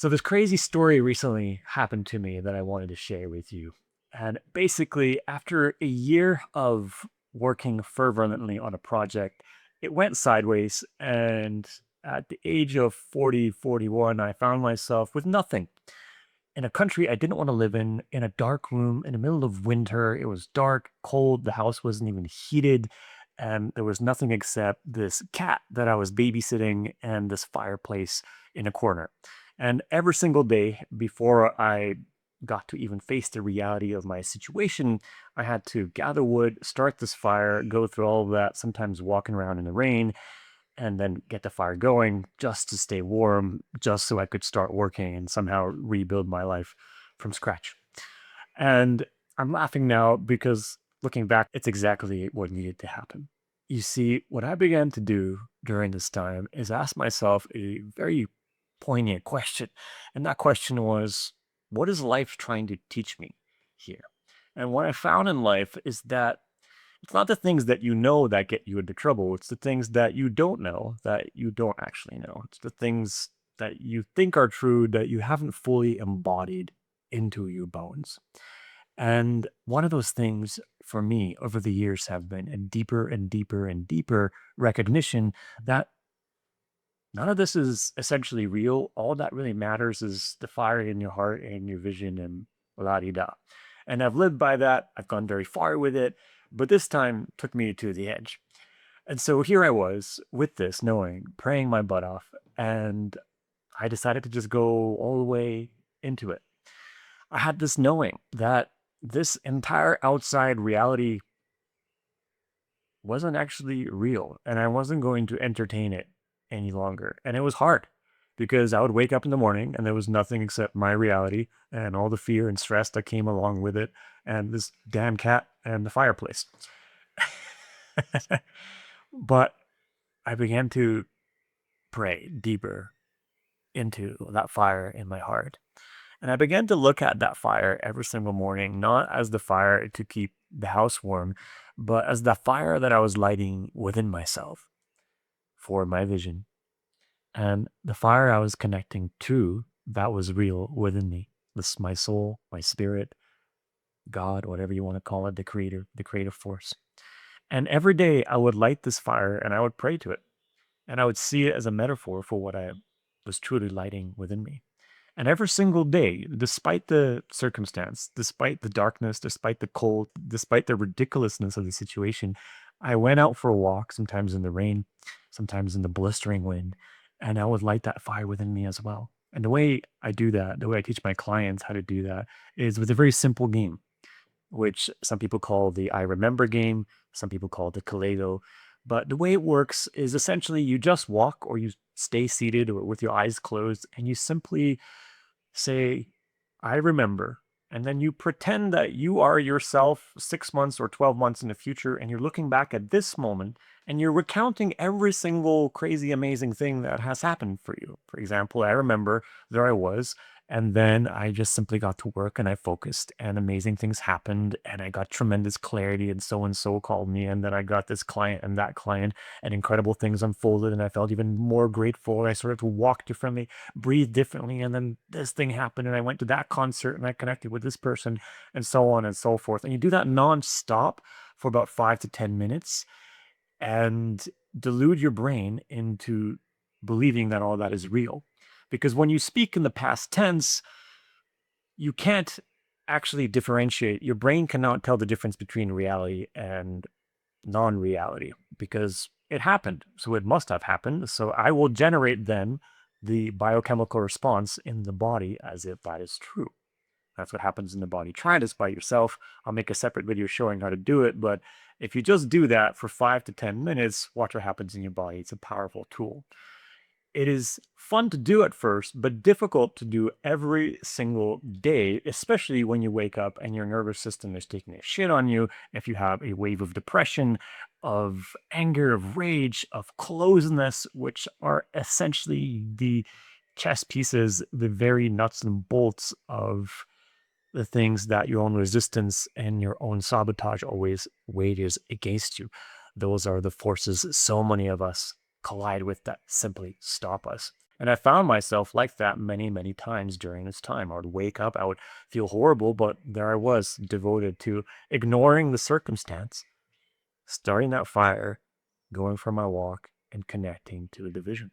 So this crazy story recently happened to me that I wanted to share with you. And basically, after a year of working fervently on a project, it went sideways. And at the age of 40, 41, I found myself with nothing in a country I didn't want to live in a dark room in the middle of winter. It was dark, cold. The house wasn't even heated. And there was nothing except this cat that I was babysitting and this fireplace in a corner. And every single day before I got to even face the reality of my situation, I had to gather wood, start this fire, go through all of that, sometimes walking around in the rain, and then get the fire going just to stay warm, just so I could start working and somehow rebuild my life from scratch. And I'm laughing now because looking back, it's exactly what needed to happen. You see, what I began to do during this time is ask myself a very poignant question. And that question was, what is life trying to teach me here? And what I found in life is that it's not the things that you know that get you into trouble. It's the things that you don't know that you don't actually know. It's the things that you think are true that you haven't fully embodied into your bones. And one of those things for me over the years have been a deeper and deeper and deeper recognition that none of this is essentially real. All that really matters is the fire in your heart and your vision and la di da. And I've lived by that. I've gone very far with it, but this time took me to the edge. And so here I was with this, knowing, praying my butt off, and I decided to just go all the way into it. I had this knowing that this entire outside reality wasn't actually real and I wasn't going to entertain it any longer. And it was hard because I would wake up in the morning and there was nothing except my reality and all the fear and stress that came along with it and this damn cat and the fireplace. But I began to pray deeper into that fire in my heart. And I began to look at that fire every single morning, not as the fire to keep the house warm, but as the fire that I was lighting within myself for my vision. And the fire I was connecting to that was real within me. This my soul, my spirit, God, whatever you want to call it, the creator, the creative force. And every day I would light this fire and I would pray to it. And I would see it as a metaphor for what I was truly lighting within me. And every single day, despite the circumstance, despite the darkness, despite the cold, despite the ridiculousness of the situation, I went out for a walk, sometimes in the rain, sometimes in the blistering wind, and I would light that fire within me as well. And the way I do that, the way I teach my clients how to do that, is with a very simple game, which some people call the I Remember game, some people call it the Kaleido. But the way it works is essentially you just walk or you stay seated or with your eyes closed and you simply say, I remember. And then you pretend that you are yourself 6 months or 12 months in the future, and you're looking back at this moment and you're recounting every single crazy, amazing thing that has happened for you. For example, I remember there I was, and then I just simply got to work and I focused, and amazing things happened, and I got tremendous clarity, and so called me, and then I got this client and that client, and incredible things unfolded, and I felt even more grateful. I started to walk differently, breathe differently, and then this thing happened and I went to that concert and I connected with this person and so on and so forth. And you do that nonstop for about 5 to 10 minutes and delude your brain into believing that all that is real. Because when you speak in the past tense, you can't actually differentiate. Your brain cannot tell the difference between reality and non reality because it happened. So it must have happened. So I will generate then the biochemical response in the body as if that is true. That's what happens in the body. Try this by yourself. I'll make a separate video showing how to do it. But if you just do that for 5 to 10 minutes, watch what happens in your body. It's a powerful tool. It is fun to do at first, but difficult to do every single day, especially when you wake up and your nervous system is taking a shit on you. If you have a wave of depression, of anger, of rage, of closeness, which are essentially the chess pieces, the very nuts and bolts of the things that your own resistance and your own sabotage always wages against you. Those are the forces so many of us collide with that simply stop us. And I found myself like that many, many times during this time. I would wake up, I would feel horrible, but there I was, devoted to ignoring the circumstance, starting that fire, going for my walk, and connecting to the vision.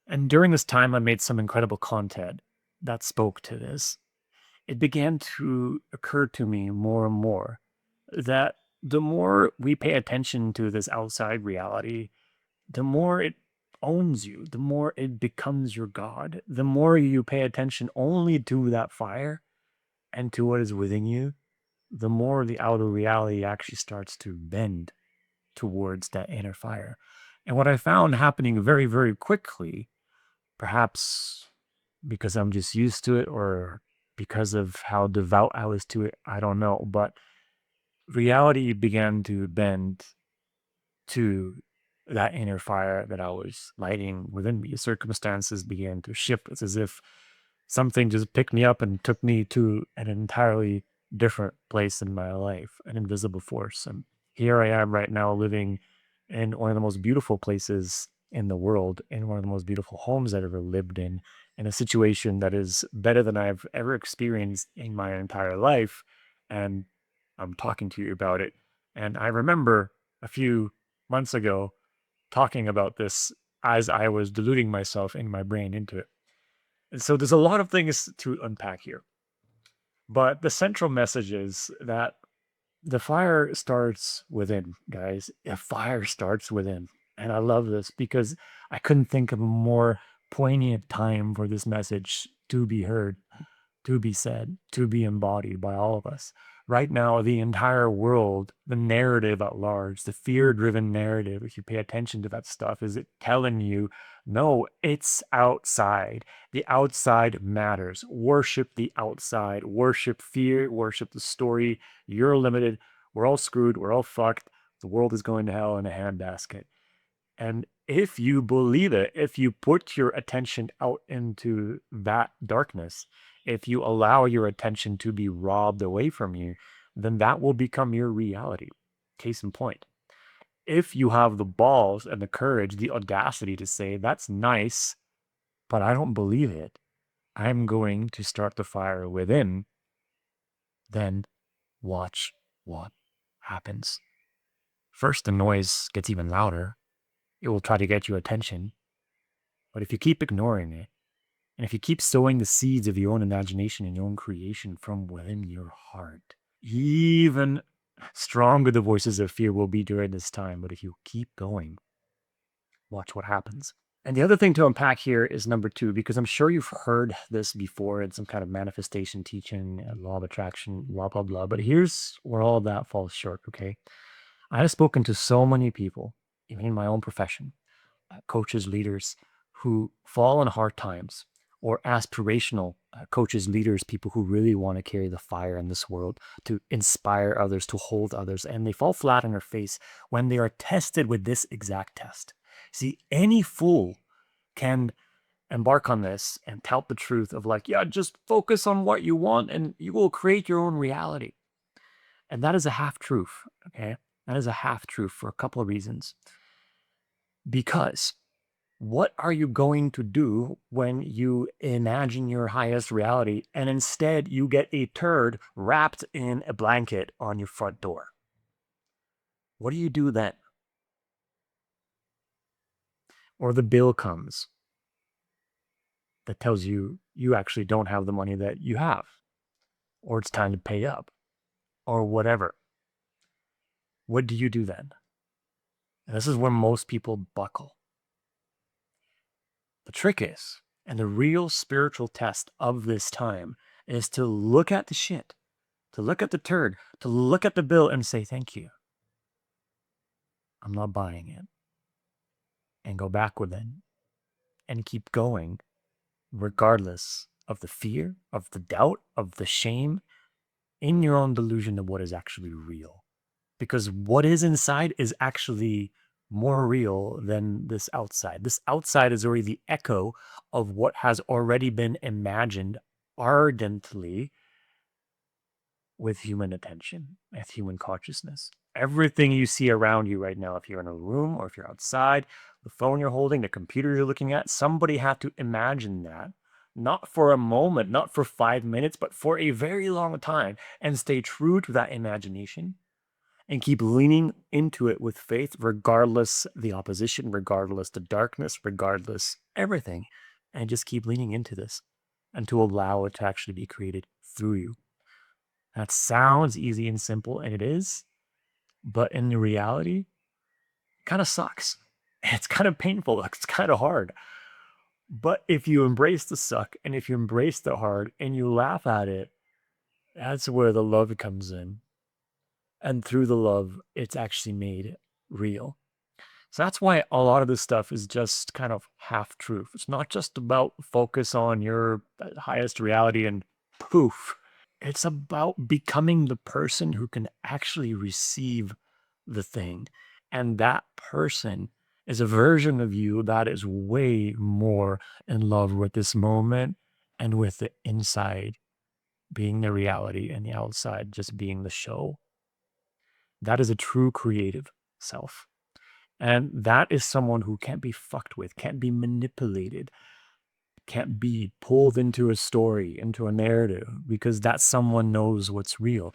And during this time, I made some incredible content that spoke to this. It began to occur to me more and more that the more we pay attention to this outside reality, the more it owns you, the more it becomes your God. The more you pay attention only to that fire and to what is within you, the more the outer reality actually starts to bend towards that inner fire. And what I found happening very, very quickly, perhaps because I'm just used to it or because of how devout I was to it, I don't know, but reality began to bend to that inner fire that I was lighting within me. Circumstances began to shift. It's as if something just picked me up and took me to an entirely different place in my life, an invisible force. And here I am right now living in one of the most beautiful places in the world, in one of the most beautiful homes I've ever lived in a situation that is better than I've ever experienced in my entire life. And I'm talking to you about it. And I remember a few months ago talking about this as I was deluding myself in my brain into it. And so there's a lot of things to unpack here. But the central message is that the fire starts within, guys. A fire starts within. And I love this because I couldn't think of a more poignant time for this message to be heard, to be said, to be embodied by all of us. Right now, the entire world, the narrative at large, the fear driven narrative, if you pay attention to that stuff, is it telling you, no, it's outside. The outside matters. Worship the outside. Worship fear. Worship the story. You're limited. We're all screwed. We're all fucked. The world is going to hell in a handbasket. And if you believe it, if you put your attention out into that darkness, if you allow your attention to be robbed away from you, then that will become your reality. Case in point, if you have the balls and the courage, the audacity to say, that's nice, but I don't believe it, I'm going to start the fire within, then watch what happens. First, the noise gets even louder. It will try to get your attention. But if you keep ignoring it, and if you keep sowing the seeds of your own imagination and your own creation from within your heart, even stronger the voices of fear will be during this time. But if you keep going, watch what happens. And the other thing to unpack here is number two, because I'm sure you've heard this before in some kind of manifestation teaching, law of attraction, blah, blah, blah. But here's where all of that falls short, okay? I have spoken to so many people, even in my own profession, coaches, leaders who fall in hard times, or aspirational coaches, leaders, people who really want to carry the fire in this world, to inspire others, to hold others, and they fall flat on their face when they are tested with this exact test. See, any fool can embark on this and tout the truth of like, yeah, just focus on what you want and you will create your own reality. And that is a half truth, okay? That is a half truth for a couple of reasons. Because what are you going to do when you imagine your highest reality and instead you get a turd wrapped in a blanket on your front door? What do you do then? Or the bill comes that tells you you actually don't have the money that you have, or it's time to pay up, or whatever. What do you do then? And this is where most people buckle. The trick is, and the real spiritual test of this time is to look at the shit, to look at the turd, to look at the bill and say, thank you. I'm not buying it. And go back within and keep going, regardless of the fear, of the doubt, of the shame, in your own delusion of what is actually real. Because what is inside is actually more real than this outside. This outside is already the echo of what has already been imagined ardently with human attention, with human consciousness. Everything you see around you right now, if you're in a room or if you're outside, the phone you're holding, the computer you're looking at, somebody had to imagine that, not for a moment, not for 5 minutes, but for a very long time, and stay true to that imagination and keep leaning into it with faith, regardless the opposition, regardless the darkness, regardless everything, and just keep leaning into this and to allow it to actually be created through you. That sounds easy and simple, and it is, but in the reality, it kind of sucks. It's kind of painful. It's kind of hard. But if you embrace the suck and if you embrace the hard and you laugh at it, that's where the love comes in. And through the love, it's actually made real. So that's why a lot of this stuff is just kind of half truth. It's not just about focus on your highest reality and poof. It's about becoming the person who can actually receive the thing. And that person is a version of you that is way more in love with this moment and with the inside being the reality and the outside just being the show. That is a true creative self. And that is someone who can't be fucked with, can't be manipulated, can't be pulled into a story, into a narrative, because that someone knows what's real.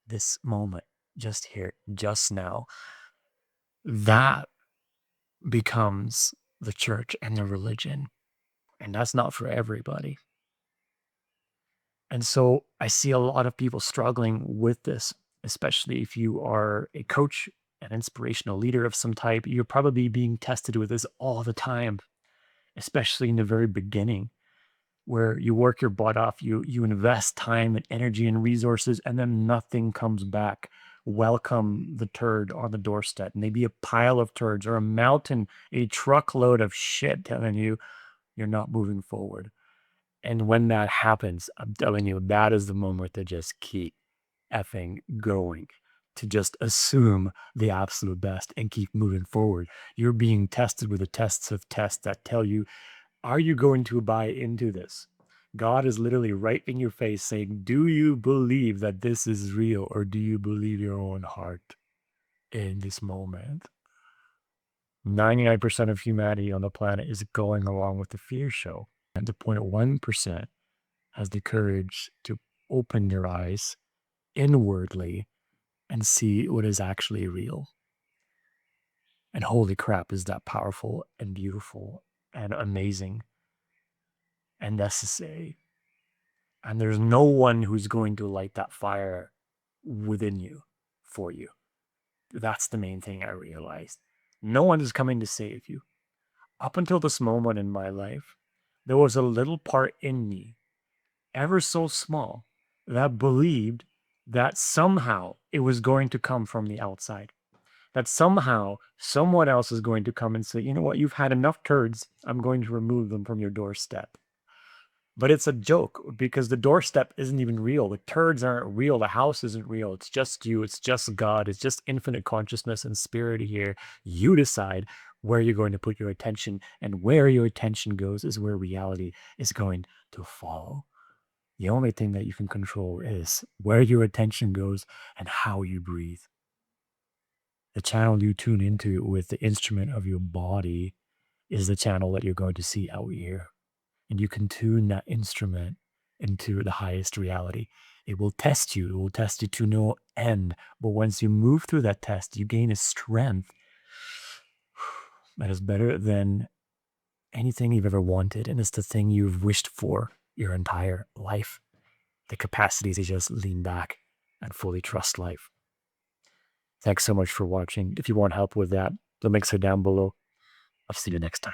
This moment, just here, just now, that becomes the church and the religion. And that's not for everybody. And so I see a lot of people struggling with this, especially if you are a coach, an inspirational leader of some type. You're probably being tested with this all the time, especially in the very beginning, where you work your butt off, you invest time and energy and resources, and then nothing comes back. Welcome the turd on the doorstep. Maybe a pile of turds or a mountain, a truckload of shit telling you you're not moving forward. And when that happens, I'm telling you, that is the moment to just keep effing going, to just assume the absolute best and keep moving forward. You're being tested with the tests of tests that tell you, are you going to buy into this? God is literally right in your face saying, do you believe that this is real, or do you believe your own heart in this moment? 99% of humanity on the planet is going along with the fear show. And the 0.1% has the courage to open your eyes inwardly and see what is actually real. And holy crap, is that powerful and beautiful and amazing and necessary. And there's no one who's going to light that fire within you for you. That's the main thing I realized. No one is coming to save you. Up until this moment in my life, there was a little part in me, ever so small, that believed that somehow it was going to come from the outside. That somehow someone else is going to come and say, you know what, you've had enough turds. I'm going to remove them from your doorstep. But it's a joke because the doorstep isn't even real. The turds aren't real. The house isn't real. It's just you. It's just God. It's just infinite consciousness and spirit here. You decide where you're going to put your attention, and where your attention goes is where reality is going to follow. The only thing that you can control is where your attention goes and how you breathe. The channel you tune into with the instrument of your body is the channel that you're going to see out here. And you can tune that instrument into the highest reality. It will test you. It will test you to no end. But once you move through that test, you gain a strength that is better than anything you've ever wanted. And it's the thing you've wished for your entire life. The capacity to just lean back and fully trust life. Thanks so much for watching. If you want help with that, the links are down below. I'll see you next time.